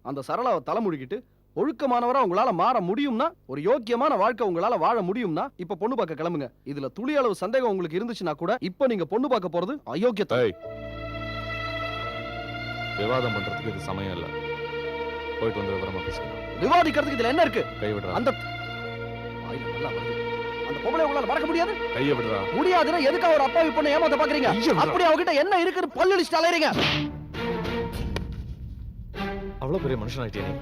அந்த சரளாவை தலைமுடிக்கிட்டு ஒழுக்கமானவரா உங்களால மாற முடியும்னா, ஒரு யோக்கியமான வாழ்க்கை உங்களால வாழ முடியும்னா இப்ப பொண்ணு பார்க்க கிளம்புங்க. இதுல துளி அளவு சந்தேகம் உங்களுக்கு இருந்துச்சுன்னா கூட இப்ப நீங்க பொண்ணு பார்க்க போறது அயோக்கியத்தை. விவாதம் பண்றதுக்கு இது சமயம் இல்ல. போயிட்டு வந்து விவரமா பேசிக்கலாம். விவாதிக்கிறதுக்கு இதுல என்ன இருக்கு? கை விடுறா. அந்த அந்த பொம்பளை உங்களால மறக்க முடியாது? கையை விடுறா. முடியாதுன்னா எதுக்கு ஒரு அப்பாவி பொண்ணை ஏமாத்த பாக்குறீங்க? அப்படி அவகிட்ட என்ன இருக்குன்னு பல்லுடிச்சு அலையறீங்க. அவ்வளவு பெரிய மனுஷன் ஆயிட்டே நீ.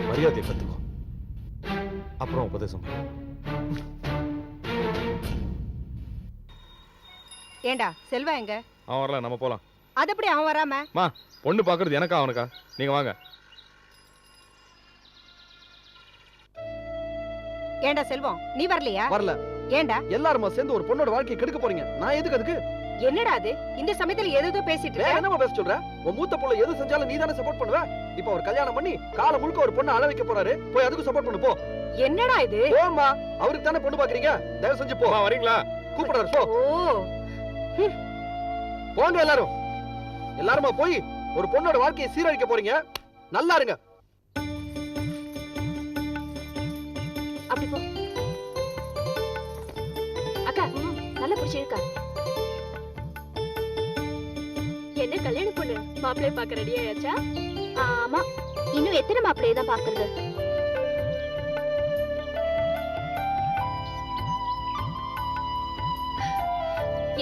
மரியாதை கத்துக்கோ, அப்புறம் உபதேசம். ஏண்டா செல்வா எங்க? அவன் வரல, நம்ம போலாம். அது எப்படி அவன் வராம? மா, பொண்ணு பாக்குறது எனக்கா அவனுக்கா? நீங்க வாங்க. ஏண்டா செல்வம், நீ வரலையா? வரல. ஏண்டா? எல்லாரும் சேர்ந்து ஒரு பொண்ணோட வாழ்க்கையை கெடுக்க போறீங்க. நான் எதுக்கு அதுக்கு? என்னடா அது? இந்த சமயத்துல ஏதோ பேசிட்டு வேற இருக்க. என்னமா பேச சொல்ற? உன் மூத்த புள்ள எது செஞ்சாலும் நீ தானே சப்போர்ட் பண்ணுவ. இப்ப அவர் கல்யாணம் பண்ணி கால முழுக்க ஒரு பொண்ணை அழ வைக்க போறாரு. போய் அதுக்கு சப்போர்ட் பண்ணு போ. என்னடா இது? போம்மா, அவருக்கு தானே பொண்ணு பாக்குறீங்க. தயவு செஞ்சு போ. வரீங்களா? கூப்பிடுறாரு போ. ஓ, போங்க எல்லாரும். எல்லாருமா போய் ஒரு பொண்ணோட வாழ்க்கையை சீரழிக்க போறீங்க. நல்லா இருங்க. அப்படி போ. அக்கா, நல்லா பிடிச்சிருக்கா? என்ன கல்யாண பொண்ணு மாப்பிள்ளைய பார்க்க ரெடி ஆயாச்சா? ஆமா, இன்னும் எத்தனை மாப்பிள்ளைய தான் பாக்குறது?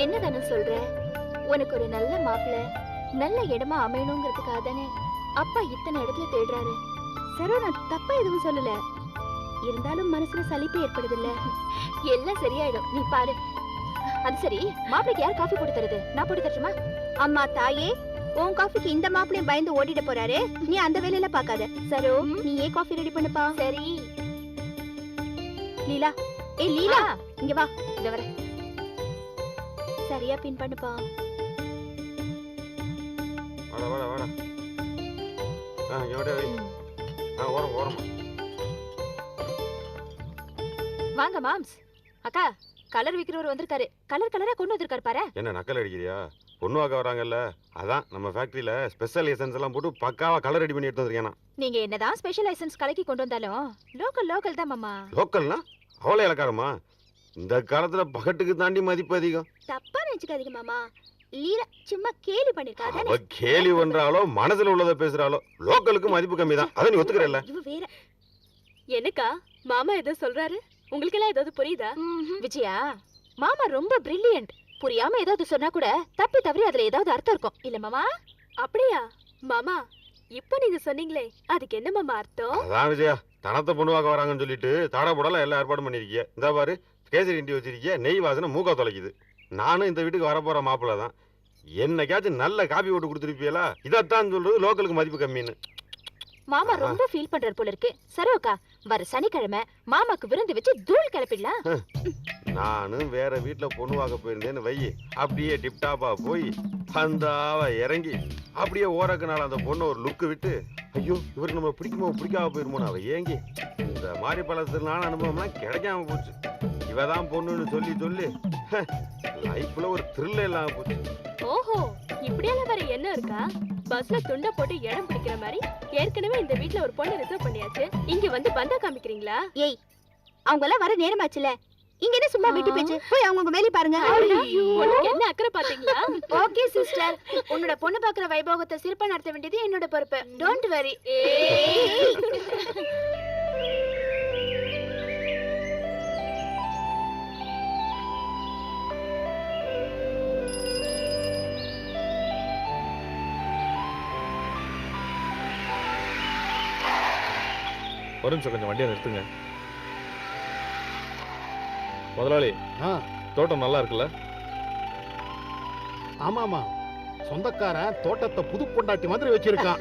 என்னதானே சொல்ற? உனக்கு ஒரு நல்ல மாப்பிள்ளை நல்ல இடமா அமையணுங்கிறதுக்காக தானே அப்பா இத்தனை இடத்துல தேடுறாரு. சரோ, நான் தப்பா எதுவும் சொல்லல. இருந்தாலும் மனசுல சலிப்பு ஏற்படுது இல்ல? எல்லாம் சரியாயிடும், நீ பாரு. அது சரி, மாப்பிளைக்கு யார் காஃபி போட்டு தருது? நான் போட்டு தரட்டுமா? அம்மா தாயே, உன் காஃபிக்கு இந்த மாப்பிளையும் பயந்து ஓடிட போறாரு. நீ அந்த வேலையில பாக்காத. சரோ, நீ ஏன் காஃபி ரெடி பண்ணுப்பா. சரி. லீலா, ஏய் லீலா, இங்க வா. இந்த வர. சரியா பின் பண்ணுப்பா. வாடா வாடா வாடா. இங்க வாடா வை. ஓரம் ஓரமா. வாங்க மாம்ஸ். அக்கா, கலர் விக்கிறவர் வந்திருக்காரு. கலர் கலரா கொண்டு வந்திருக்காரு பாரு. என்ன நக்கல் அடிக்கிறியா? பொண்ணு வாக்க வராங்கல்ல, அதான் நம்ம ஃபேக்டரியில ஸ்பெஷல் எசன்ஸ் எல்லாம் போட்டு பக்காவா கலர் ரெடி பண்ணி எடுத்து வந்திருக்கேன். நீங்க என்னதான் ஸ்பெஷல் லைசன்ஸ் கலக்கி கொண்டு வந்தாலும் லோக்கல் தான் மாமா. லோக்கல்னா அவ்வளோ இலக்காரமா? இந்த காலத்துல பகட்டுக்கு தாண்டி மதிப்பு அதிகம். தப்பா நினைச்சுக்காதீங்க மாமா. லீலா சும்மா கேலி பண்ணிருக்காங்க. அவ கேலி பண்றாளோ மனசுல உள்ளத பேசுறாளோ, லோக்கலுக்கு மதிப்பு கம்மி தான். அதை நீ ஒத்துக்கிறல்ல? இவ வேற. எனக்கா மாமா ஏதோ சொல்றாரு? உங்களுக்கு எல்லாம் ஏதாவது புரியுதா? விஜயா, மாமா ரொம்ப பிரில்லியன்ட். புரியாம ஏதாவது சொன்னா கூட தப்பி தவறி அதுல ஏதாவது அர்த்தம் இருக்கும் இல்ல மாமா? அப்படியா மாமா? இப்ப நீங்க சொன்னீங்களே, அதுக்கு என்ன மாமா அர்த்தம்? அதான் விஜயா, தனத்தை பொண்ணு வாக்க வராங்கன்னு சொல்லிட்டு தாடா போடலாம் எல்லாம் ஏற்பாடு பண்ணிருக்கிய. இந்த பாரு, கேசரி இண்டி வச்சிருக்கிய, நெய் வாசனை மூக்கா தொலைக்குது. நானும் இந்த வீட்டுக்கு வரப்போற மாப்பிள்ள தான். என்னைக்காச்சும் நல்ல காபி போட்டு கொடுத்துருப்பியலா? இதைத்தான் சொல்றது லோக்கலுக்கு மதிப்பு கம்மின்னு. மாமா ரொம்ப ஃபீல் பண்றாரு போல இருக்கு. சரோக்கா, வர சனிக்கிழமை மாமாக்கு விருந்து வச்சு தூள் கிளப்பிடலாம். நானும் வேற வீட்டுல பொண்ணு வாக்க போயிருந்தேன்னு வை, அப்படியே டிப்டாப்பா போய் பந்தாவ இறங்கி அப்படியே ஓரக்குனால அந்த பொண்ணை ஒரு லுக்கு விட்டு, ஐயோ இவருக்கு நம்ம பிடிக்குமோ பிடிக்காம போயிருமோ அவ ஏங்கி இந்த மாதிரி பழத்தினான அனுபவம்லாம் கிடைக்காம போச்சு. இவதான் பொண்ணுன்னு சொல்லி சொல்லி லைஃப்ல ஒரு த்ரில் இல்லாம போச்சு. ஓஹோ, இப்படியெல்லாம் வேற என்ன இருக்கா? பஸ்ல துண்ட போட்டு இடம் பிடிக்கிற மாதிரி ஏற்கனவே இந்த வீட்ல ஒரு பொண்ணு ரிசர்வ் பண்ணியாச்சு. இங்க வந்து பந்தா காமிக்கிறீங்களா? ஏய், அவங்க எல்லாம் வர நேரமாச்சுல, இங்க என்ன சும்மா விட்டு பேச்சு? போய் அவங்க வேலை பாருங்க. உனக்கு என்ன அக்கறை பாத்தீங்களா? ஓகே சிஸ்டர், உன்னோட பொண்ணு பாக்குற வைபோகத்தை சிறப்பா நடத்த வேண்டியது என்னோட பொறுப்பு. Don't worry. ஒரு நிமிஷம், கொஞ்சம் வண்டியை நிறுத்துங்க. முதலாளி, தோட்டம் நல்லா இருக்குல்ல? ஆமாமா, சொந்தக்காரன் தோட்டத்தை புது பொண்டாட்டி மாதிரி வச்சிருக்கான்.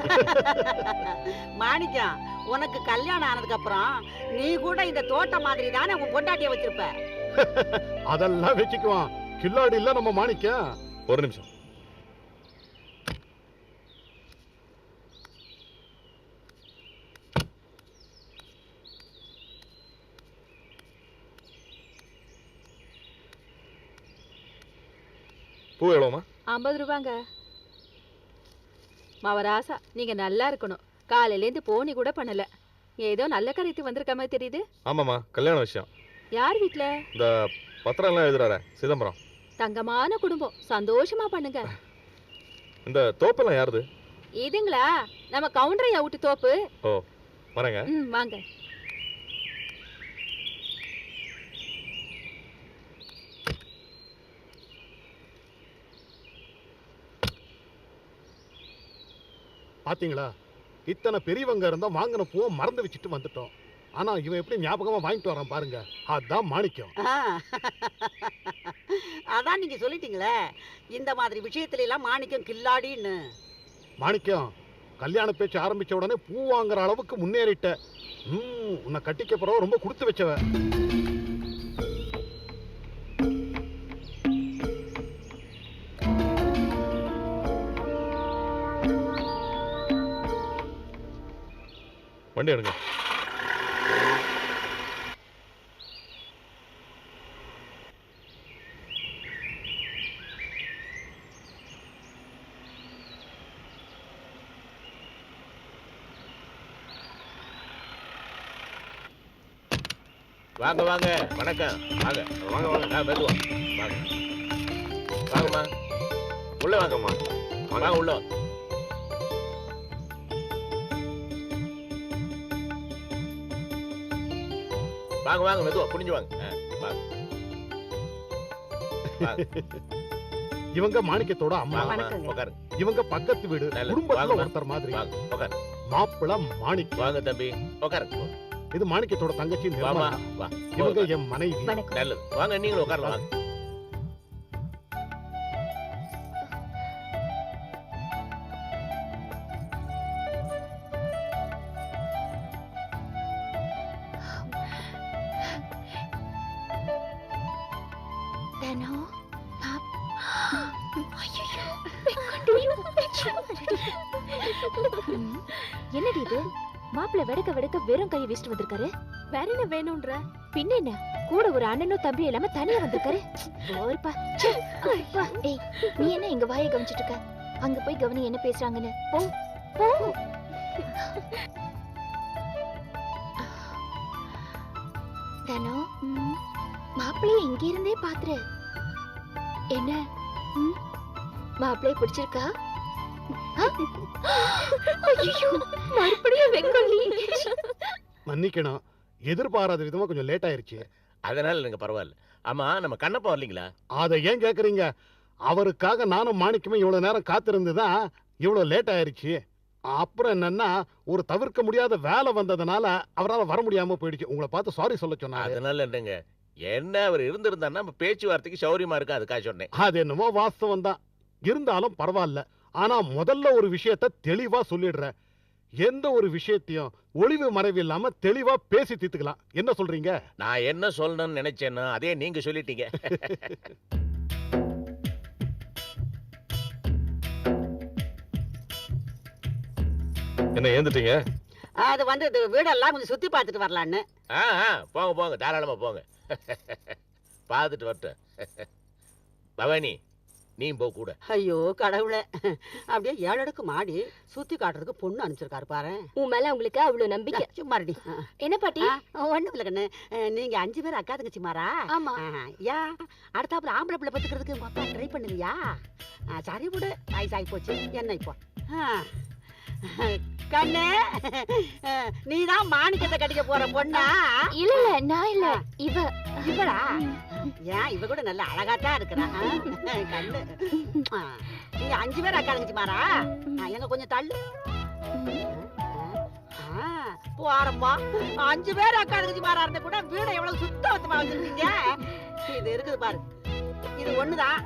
மாணிக்கம், உனக்கு கல்யாணம் ஆனதுக்கு அப்புறம் நீ கூட இந்த தோட்டம் மாதிரி தானே உன் பொண்டாட்டிய வச்சிருப்ப. அதெல்லாம் வச்சுக்குவான். கில்லாடி இல்ல நம்ம மாணிக்கம். ஒரு நிமிஷம். பூ எவ்வளோமா? 50 ரூபாங்க. மவராசா நீங்க நல்லா இருக்கணும். காலையிலேருந்து போனி கூட பண்ணல. ஏதோ நல்ல கரைத்து வந்திருக்க மாதிரி தெரியுது. ஆமாம்மா, கல்யாண விஷயம். யார் வீட்ல? இந்த பத்திரம் எல்லாம் எழுதுறாரு சிதம்பரம். தங்கமான குடும்பம், சந்தோஷமா பண்ணுங்க. இந்த தோப்பெல்லாம் யாருது? இதுங்களா, நம்ம கவுண்டரையா விட்டு தோப்பு. ஓ, வரேங்க. வாங்க. பாத்தீங்களா, இத்தனை பெரியவங்க இருந்தா வாங்கின பூவை மறந்து வச்சுட்டு வந்துட்டோம். ஆனா இவன் எப்படி ஞாபகமா வாங்கிட்டு வரான் பாருங்க. அதான் மாணிக்கம். அதான் நீங்க சொல்லிட்டீங்களே, இந்த மாதிரி விஷயத்துல எல்லாம் மாணிக்கம் கில்லாடின்னு. மாணிக்கம், கல்யாண பேச்சு ஆரம்பிச்ச உடனே பூ வாங்குற அளவுக்கு முன்னேறிட்ட. உன்னை கட்டிக்க போறவ ரொம்ப கொடுத்து வச்சவ. வண்டி எடுங்க. வாங்க வாங்க, வணக்கம். வாங்க வாங்க வாங்க, மெதுவா வாங்க. வாங்கம்மா, உள்ள வாங்கம்மா. வாங்க உள்ள வாங்க. வாங்க வாங்க, மெதுவா புடிஞ்சு வாங்க. வாங்க. இவங்க மாணிக்கத்தோட அம்மா. உட்காரு. இவங்க பக்கத்து வீடு, குடும்பத்துல ஒருத்தர் மாதிரி. உட்காரு. மாப்பிள்ள மாணிக்கம். வாங்க தம்பி, உட்காரு. இது மாணிக்கத்தோட தங்கச்சி நிர்மலா. வா. இவங்க என் மனைவி. நல்லது. வாங்க, நீங்களும் உட்காரலாம். வாங்க. என்னடி இது? மாப்பிள்ள வெடக்க வெடக்க வெறும் கையை வீசிட்டு வந்திருக்காரு. வேற என்ன வேணும்ன்ற? பின்ன என்ன, கூட ஒரு அண்ணனும் தம்பி இல்லாம தனியா வந்திருக்காரு. ஓர்ப்பா. ஏய், நீ என்ன இங்க வாயை கவனிச்சிட்டு இருக்க? அங்க போய் கவனி என்ன பேசுறாங்கன்னு. போ போ. தனோ, மாப்பிள்ளைய இங்க இருந்தே பாத்துரு. என்ன மாப்பிள்ளைய பிடிச்சிருக்கா? மறுபடியும் வெங்கொல்லி. மன்னிக்கணும், எதிர்பாராத விதமா கொஞ்சம் லேட் ஆயிருச்சு. அதனால எனக்கு பரவாயில்ல. ஆமா, நம்ம கண்ணப்பா வரலீங்களா? அதை ஏன் கேக்குறீங்க? அவருக்காக நானும் மாணிக்கமே இவ்வளவு நேரம் காத்திருந்துதான் இவ்வளவு லேட் ஆயிருச்சு. அப்புறம் என்னன்னா, ஒரு தவிர்க்க முடியாத வேலை வந்ததுனால அவரால் வர முடியாம போயிடுச்சு. உங்களை பார்த்து சாரி சொல்ல சொன்னாரு. அதனால என்னங்க, என்ன அவர் இருந்திருந்தாருன்னா நம்ம பேச்சுவார்த்தைக்கு சௌரியமா இருக்கு, அதுக்காக சொன்னேன். அது என்னமோ வாஸ்தவம் தான், இருந்தாலும் பரவாயில்ல. ஆனா முதல்ல ஒரு விஷயத்த தெளிவா சொல்லிடுறேன். எந்த ஒரு விஷயத்தையும் ஒளிவு மறைவு இல்லாம தெளிவா பேசி தீர்த்துக்கலாம். என்ன சொல்றீங்க? நான் என்ன சொல்லணும்னு நினைச்சேன்னா அதே நீங்க சொல்லிட்டீங்க. என்ன ஏந்துட்டீங்க? அது வந்து வீடெல்லாம் கொஞ்சம் சுத்தி பார்த்துட்டு வரலான்னு. போங்க போங்க, தாராளமா போங்க. பார்த்துட்டு வரட்டும். பவானி, நீ போ கூட. ஐயோ கடவுளே, அப்படியே 7 அடுக்கு மாடி சுத்தி காட்டுறதுக்கு பொண்ணு அனுப்பிச்சிருக்காரு பாரு. உன் மேல உங்களுக்கு அவ்வளவு நம்பிக்கை? சும்மாடி. என்ன பாட்டி? ஒண்ணும் இல்ல கண்ணு, நீங்க 5 பேர் அக்கா தங்கச்சி மாறா? ஆமா. யா, அடுத்தாப்புல ஆம்பளை பிள்ளை பத்துக்கிறதுக்கு உங்க அப்பா ட்ரை பண்ணுவியா? சரி விடு, வயசாகி போச்சு, என்ன இப்போ. கண்ணு, நீதான் மாணிக்கத்தை கட்டிக்க போற பொண்ணா? இல்ல இல்ல, நான் இல்ல, இவளா? ஏன், இவ கூட நல்ல அழகாத்தான் இருக்கிறா. கண்ணு, நீங்க 5 பேர் அக்கா தங்கச்சி மாறா? எங்க கொஞ்சம் தள்ளு. போறப்பா, 5 பேர் அக்கா தங்கச்சி மாறா இருந்த கூட வீட எவ்வளவு சுத்தமா வச்சிருக்கீங்க. இது இருக்குது பாரு, இது ஒண்ணுதான்.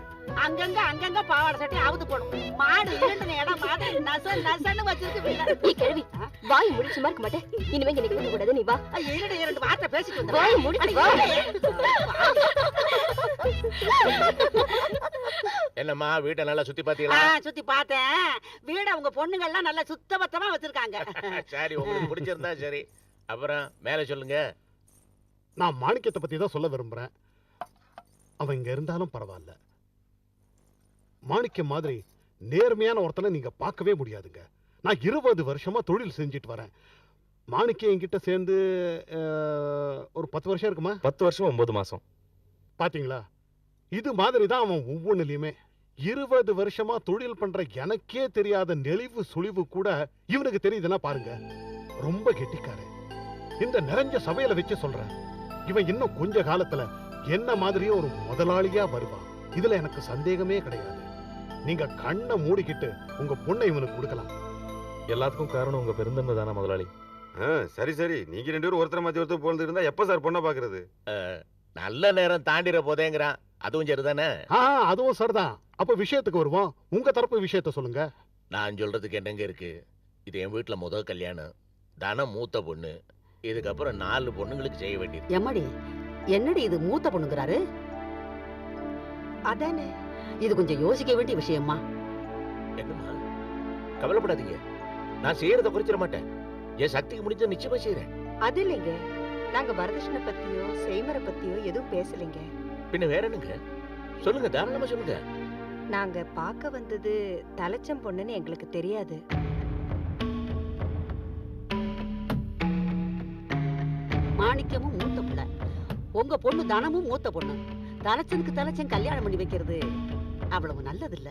அங்கங்க பாவாடை சட்டை அவுத்து போடும். மாடு இரண்டு இடம் மாதிரி நசன்னு வச்சிருக்கு. கிழவி, வாய் முடிச்சு சும்மா இருக்க மாட்டேன். இனிமே இங்க நிக்க கூடாது, நீ வா. 2 வார்த்தை பேசிட்டு வந்த. வாய் முடிச்சு வா. என்னம்மா, வீட்டை நல்லா சுத்தி பாத்தீங்களா? சுத்தி பார்த்தேன். வீட உங்க பொண்ணுங்க எல்லாம் நல்லா சுத்தபத்தமா வச்சிருக்காங்க. சரி, உங்களுக்கு பிடிச்சிருந்தா சரி. அப்புறம் மேல சொல்லுங்க. நான் மாணிக்கத்தை பத்தி தான் சொல்ல விரும்புறேன். அவன் இங்க இருந்தாலும் பரவாயில்ல. மாணிக்கம் மாதிரி நேர்மையான ஒருத்தனை நீங்க பார்க்கவே முடியாதுங்க. நான் 20 வருஷமா தொழில் செஞ்சுட்டு வரேன். மாணிக்கம் என்கிட்ட சேர்ந்து ஒரு 10 வருஷம் இருக்குமா? 10 வருஷம் 9 மாசம். பாத்தீங்களா, இது மாதிரி தான் அவன் ஒவ்வொன்றுலையுமே. 20 வருஷமா தொழில் பண்ற எனக்கே தெரியாத நெளிவு சுழிவு கூட இவனுக்கு தெரியுதுன்னா பாருங்க. ரொம்ப கெட்டிக்காரன். இந்த நிறைஞ்ச சபையில வச்சு சொல்றேன், இவன் இன்னும் கொஞ்ச காலத்துல என்ன மாதிரியே ஒரு முதலாளியா வருவான். இதுல எனக்கு சந்தேகமே கிடையாது. நீங்க கண்ணை மூடிக்கிட்டு உங்க பொண்ணை இவனுக்கு கொடுக்கலாம். எல்லாத்துக்கும் காரணம் உங்க பெருந்தன்மை தானே முதலாளி? சரி சரி, நீங்க 2 பேரும் ஒருத்தரை மாத்தி ஒருத்தர் போறது இருந்தா எப்ப சார் பொண்ணை பாக்குறது? நல்ல நேரம் தாண்டிற போதேங்கிறான். அதுவும் சரிதானே? அதுவும் சரிதான். அப்ப விஷயத்துக்கு வருவோம். உங்க தரப்பு விஷயத்த சொல்லுங்க. நான் சொல்றதுக்கு என்னங்க இருக்கு? இது என் வீட்டுல முதல் கல்யாணம். தனம் மூத்த பொண்ணு. இதுக்கப்புறம் 4 பொண்ணுங்களுக்கு செய்ய வேண்டியது. எம்மாடி, என்னடி இது மூத்த பொண்ணுங்கிறாரு? அதானே, இது கொஞ்சம் யோசிக்க வேண்டிய விஷயமா. என்னம்மா, கவலைப்படாதீங்க. நான் செய்யறத குறைச்சிட மாட்டேன். என் சக்திக்கு முடிஞ்ச நிச்சயமா செய்யறேன். அது இல்லைங்க, நாங்க வரதட்சணை பத்தியோ செய்முறை பத்தியோ எதுவும் பேசலைங்க. பின்ன வேற என்னங்க? சொல்லுங்க, தாராளமா சொல்லுங்க. நாங்க பார்க்க வந்தது தலைச்சம் பொண்ணுன்னு எங்களுக்கு தெரியாது. மாணிக்கமும் மூத்த பிள்ளை, உங்க பொண்ணு தனமும் மூத்த பொண்ணு. தலைச்சனுக்கு தலைச்சன் கல்யாணம் பண்ணி வைக்கிறது அவ்வளவு நல்லது இல்ல.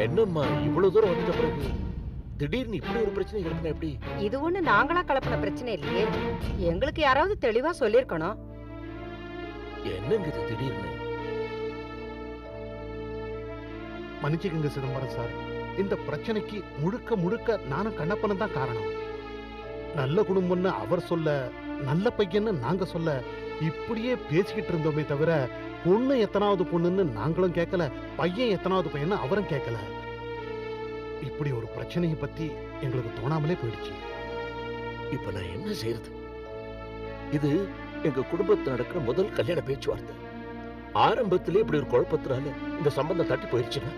என்னம்மா இவ்வளவு தூரம் வந்துட்ட பிறகு திடீர்னு இப்படி ஒரு பிரச்சனை இருக்குன்னா எப்படி? இது ஒண்ணு நாங்களா கலப்பின பிரச்சனை இல்லையே. எங்களுக்கு யாராவது தெளிவா சொல்லிருக்கணும். என்னங்க இது திடீர்னு? மன்னிச்சுக்கங்க சிதம்பரம் சார், இந்த பிரச்சனைக்கு முழுக்க முழுக்க நானும் கண்ணப்பனும் தான் காரணம். நல்ல குடும்பம்னு அவர் சொல்ல, நல்ல பையன்னு நாங்க சொல்ல, இப்படியே பேசிக்கிட்டு இருந்தோமே தவிர பொண்ணு எத்தனாவது பொண்ணுன்னு நாங்களும் கேட்கல, பையன் எத்தனாவது பையன்னு அவரும் கேட்கல. இப்படி ஒரு பிரச்சனையை பத்தி எங்களுக்கு தோணாமலே போயிடுச்சு. இப்ப நான் என்ன செய்யறது? இது எங்க குடும்பத்துல நடக்கிற முதல் கல்யாண பேச்சுவார்த்தை. ஆரம்பத்திலே இப்படி ஒரு குழப்பத்தினால இந்த சம்பந்தம் தட்டி போயிருச்சுன்னா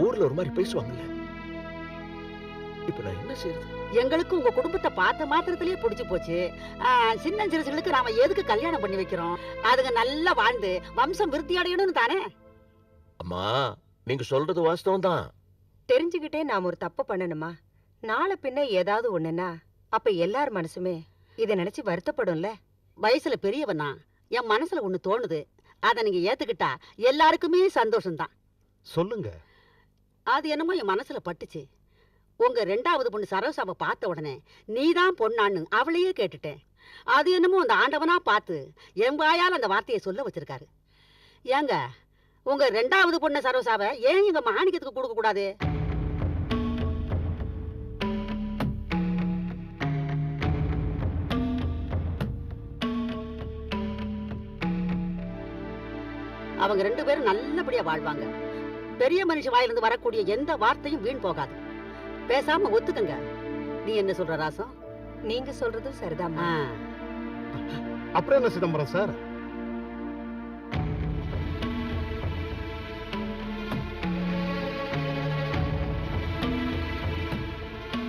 ஊர்ல ஒரு மாதிரி பேசுவாங்கல்ல. இப்ப நான் என்ன செய்யறது? எங்களுக்கு உங்க குடும்பத்தை பார்த்த மாத்திரத்திலேயே பிடிச்சு போச்சு. சின்ன சிறுசுகளுக்கு நாம எதுக்கு கல்யாணம் பண்ணி வைக்கிறோம்? அதுங்க நல்லா வாழ்ந்து வம்சம் விருத்தி அடையணும்னு தானே. அம்மா, நீங்க சொல்றது வாஸ்தவம் தான். தெரிஞ்சுக்கிட்டே நாம ஒரு தப்பு பண்ணணுமா? நாளை பின்ன ஏதாவது ஒண்ணுன்னா அப்ப எல்லார் மனசுமே இதை நினைச்சு வருத்தப்படும்ல. வயசுல பெரியவனா, என் மனசுல ஒண்ணு தோணுது. அதை நீங்க ஏத்துக்கிட்டா எல்லாருக்குமே சந்தோஷம்தான். சொல்லுங்க. அது என்னமோ என் மனசுல பட்டுச்சு. உங்க 2வது பொண்ணு சரோசாவை பார்த்த உடனே நீதான் பொண்ணான்னு அவளையே கேட்டுட்டேன். அது என்னமோ அந்த ஆண்டவனா பார்த்து என் வாயால் அந்த வார்த்தையை சொல்ல வச்சிருக்காரு. ஏங்க, உங்க 2வது பொண்ணு சரோசாவை ஏன் எங்க மாணிக்கத்துக்கு கொடுக்க கூடாது? அவங்க 2 பேரும் நல்லபடியா வாழ்வாங்க. பெரிய மனுஷ வாயிலிருந்து வரக்கூடிய எந்த வார்த்தையும் வீண் போகாது. பேசாம ஒத்துக்கங்க. நீ என்ன சொல்ற ராசம்? நீங்க சொல்றதும் சரிதாம்மா. அப்புறம் என்ன சிதம்பரம் சார்?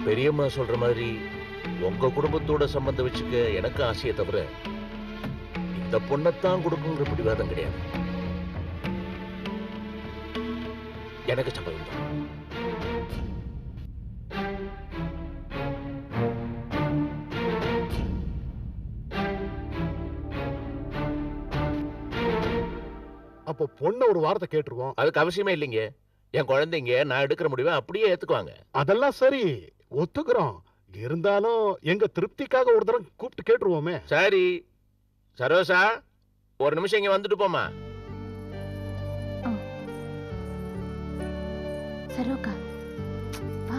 பெரியம்மா சொல்ற மாதிரி உங்க குடும்பத்தோட சம்பந்தம் வச்சுக்க எனக்கு ஆசையை தவிர இந்த பொண்ணத்தான் கொடுக்குங்கிற பிடிவாதம் கிடையாது. எனக்கு சம்பந்தம் தான். அப்போ பொண்ணு ஒரு வார்த்தை கேட்டுருவோம். அதுக்கு அவசியமே இல்லைங்க. என் குழந்தைங்க நான் எடுக்கிற முடிவை அப்படியே ஏத்துக்குவாங்க. அதெல்லாம் சரி, ஒத்துக்கிறோம். இருந்தாலும் எங்க திருப்திக்காக ஒரு தடவை கூப்பிட்டு கேட்டுருவோமே. சரி சரோசா, ஒரு நிமிஷம் இங்க வந்துட்டு போமா. சரோகா, வா.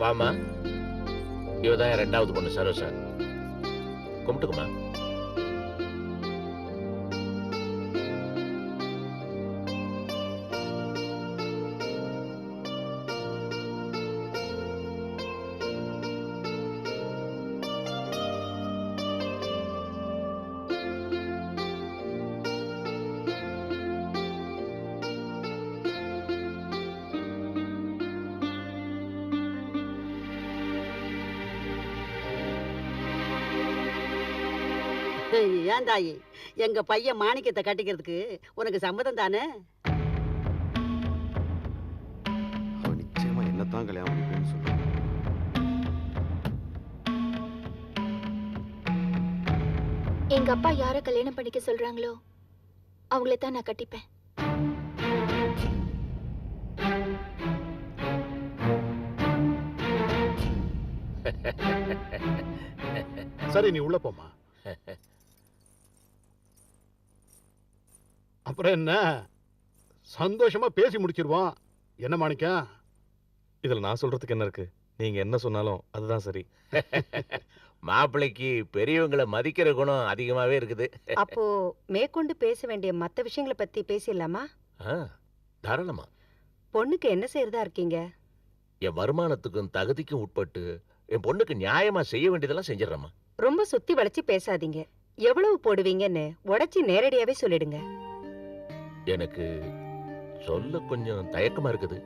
வாமா, இவதான் 2வது பொண்ணு சரோசா. கும்பிட்டுக்குமா. ஏன் தாயி, எங்க பையன் மாணிக்கத்தை கட்டிக்கிறதுக்கு உனக்கு சம்மதம் தானே? அவன் நிச்சயமா என்னத்தான் கல்யாணம் பண்ணிப்பேன்னு சொல்லுவான். எங்க அப்பா யார கல்யாணம் பண்ணிக்க சொல்றாங்களோ அவங்கள தான் நான் கட்டிப்பேன். சரி, நீ உள்ள போமா. அப்புறம் என்ன, சந்தோஷமா பேசி முடிச்சிருவோம். என்ன மாணிக்கம்? இதுல நான் சொல்றதுக்கு என்ன இருக்கு? நீங்க என்ன சொன்னாலும் அதுதான் சரி. மாப்பிள்ளைக்கு பெரியவங்களை மதிக்கிற குணம் அதிகமாவே இருக்குது. அப்போ மேற்கொண்டு பேச வேண்டிய மத்த விஷயங்களை பத்தி பேசிடலாமா? தாராளமா. பொண்ணுக்கு என்ன செய்யறதா இருக்கீங்க? என் வருமானத்துக்கும் தகுதிக்கும் உட்பட்டு என் பொண்ணுக்கு நியாயமா செய்ய வேண்டியதெல்லாம் செஞ்சிடறேம்மா. ரொம்ப சுத்தி வளைச்சு பேசாதீங்க. எவ்வளவு போடுவீங்கன்னு உடைச்சு நேரடியாவே சொல்லிடுங்க. எனக்கு சொல்ல கொஞ்சம் தயக்கமா இருக்குது.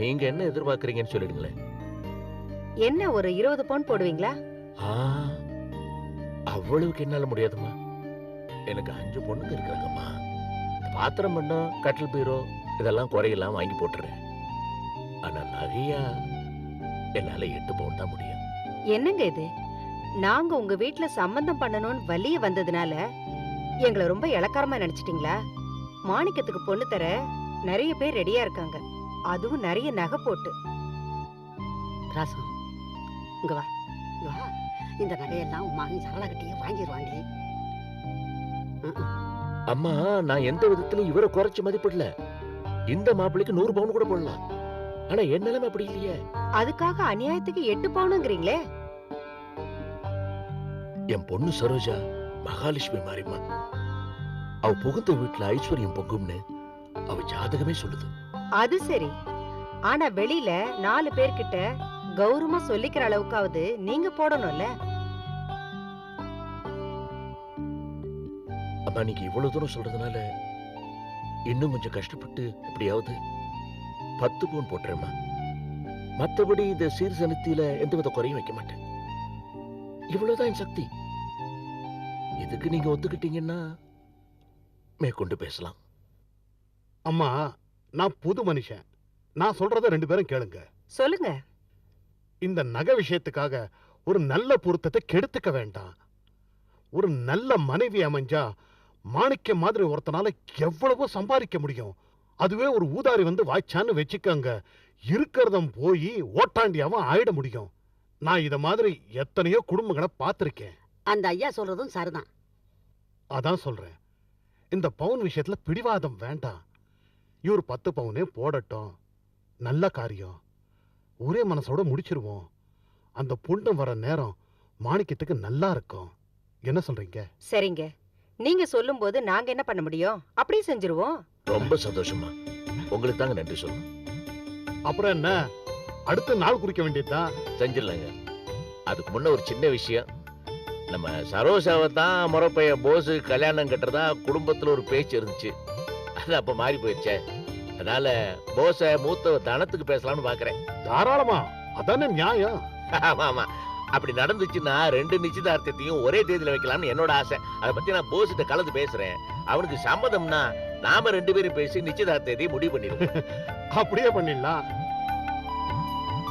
நீங்க என்ன எதிர்பார்க்கறீங்கன்னு சொல்லிடுங்களேன். என்ன, ஒரு 20 பவுன் போடுவீங்களா? அவ்வளவுக்கு என்னால முடியாதும்மா. எனக்கு 5 பொண்ணுங்க இருக்கிறாங்கம்மா. பாத்திரம் பண்ணோம், கட்டில் பீரோ இதெல்லாம் குறையெல்லாம் வாங்கி போட்டுறேன். ஆனா நகையா என்னால 8 பவுன் தான் முடியும். என்னங்க இது, நாங்க உங்க வீட்ல சம்பந்தம் பண்ணணும்னு வலிய வந்ததுனால எங்களை ரொம்ப இளக்காரமா நினைச்சிட்டீங்களா? மாணிக்கத்துக்கு பொண்ணு தர நிறைய பேர் ரெடியா இருக்காங்க, அதுவும் நிறைய நகை போட்டு. ராசம், இங்க வா, இங்க வா. இந்த நகையெல்லாம் உன் மகன் சரளா கிட்டே வாங்கிடுவாண்டி. அம்மா, நான் எந்த விதத்திலும் இவரை குறைச்சு மதிப்பிடல. இந்த மாப்பிள்ளைக்கு 100 பவுன் கூட போடலாம். ஆனா என் நிலைமை அப்படி இல்லையே. அதுக்காக அநியாயத்துக்கு 8 பவுனுங்கிறீங்களே? என் பொண்ணு சரோஜா மகாலட்சுமி மாறிமா. அவ புகுந்த வீட்டுல ஐஸ்வர்யம் பொங்கும்னு அவ ஜாதகமே சொல்லுது. அது சரி, ஆனா வெளியில 4 பேர்கிட்ட கௌரவமா சொல்லிக்கிற அளவுக்காவது நீங்க போடணும்ல. அம்மா, நீங்க இவ்வளவு தூரம் சொல்றதுனால இன்னும் கொஞ்சம் கஷ்டப்பட்டு எப்படியாவது 10 பவுன் போட்டுறேம்மா. மத்தபடி இந்த சீர்சனத்தில எந்தவித குறையும் வைக்க மாட்டேன். இவ்வளவுதான் என் சக்தி. இதுக்கு நீங்க ஒத்துக்கிட்டீங்கன்னா மேற்கொண்டு பேசலாம். அம்மா, நான் புது மனுஷன். நான் சொல்றத 2 பேரும் கேளுங்க. சொல்லுங்க. இந்த நகை விஷயத்துக்காக ஒரு நல்ல பொருத்தத்தை கெடுத்துக்க வேண்டாம். ஒரு நல்ல மனைவி அமைஞ்சா மாணிக்கம் மாதிரி ஒருத்தனால எவ்வளவோ சம்பாதிக்க முடியும். அதுவே ஒரு ஊதாரி வந்து வாய்ச்சான்னு வச்சுக்கோங்க, இருக்கிறதும் போய் ஓட்டாண்டியாவும் ஆயிட முடியும். நான் இத மாதிரி எத்தனையோ குடும்பங்களை பார்த்திருக்கேன். அந்த ஐயா சொல்றதும் சரிதான். அதான் சொல்றேன், இந்த பவுன் விஷயத்துல பிடிவாதம் வேண்டாம். இவர் 10 பவுனே போடட்டும். நல்ல காரியம், ஒரே மனசோட முடிச்சிருவோம். அந்த பொண்ணு வர நேரம் மாணிக்கத்துக்கு நல்லா இருக்கும். என்ன சொல்றீங்க? சரிங்க, நீங்க சொல்லும்போது நாங்க என்ன பண்ண முடியும்? அப்படியே செஞ்சிருவோம். ரொம்ப சந்தோஷமா. உங்களுக்கு தாங்க நன்றி சொல்லணும். அப்புறம் என்ன, அடுத்த நாள் குறிக்க வேண்டியதுதான். செஞ்சிடலாங்க. அதுக்கு முன்ன ஒரு சின்ன விஷயம். நம்ம சரோஜாவை தான் முறப்பைய போஸ் கல்யாணம் கட்டுறதா குடும்பத்துல ஒரு பேச்சு இருந்துச்சு. அது அப்ப மாறி போயிடுச்சே. அதனால போஸ மூத்த தனத்துக்கு பேசலாம்னு பாக்குறேன். தாராளமா, அதானே நியாயம். ஆமா ஆமா, அப்படி நடந்துச்சுன்னா 2 நிச்சயதார்த்தத்தையும் ஒரே தேதியில வைக்கலாம்னு என்னோட ஆசை. அதை பத்தி நான் போஸ்கிட்ட கலந்து பேசுறேன். அவனுக்கு சம்மதம்னா நாம 2 பேரும் பேசி நிச்சயதார்த்தத்தை முடிவு பண்ணிடுவோம். அப்படியே பண்ணிடலாம்.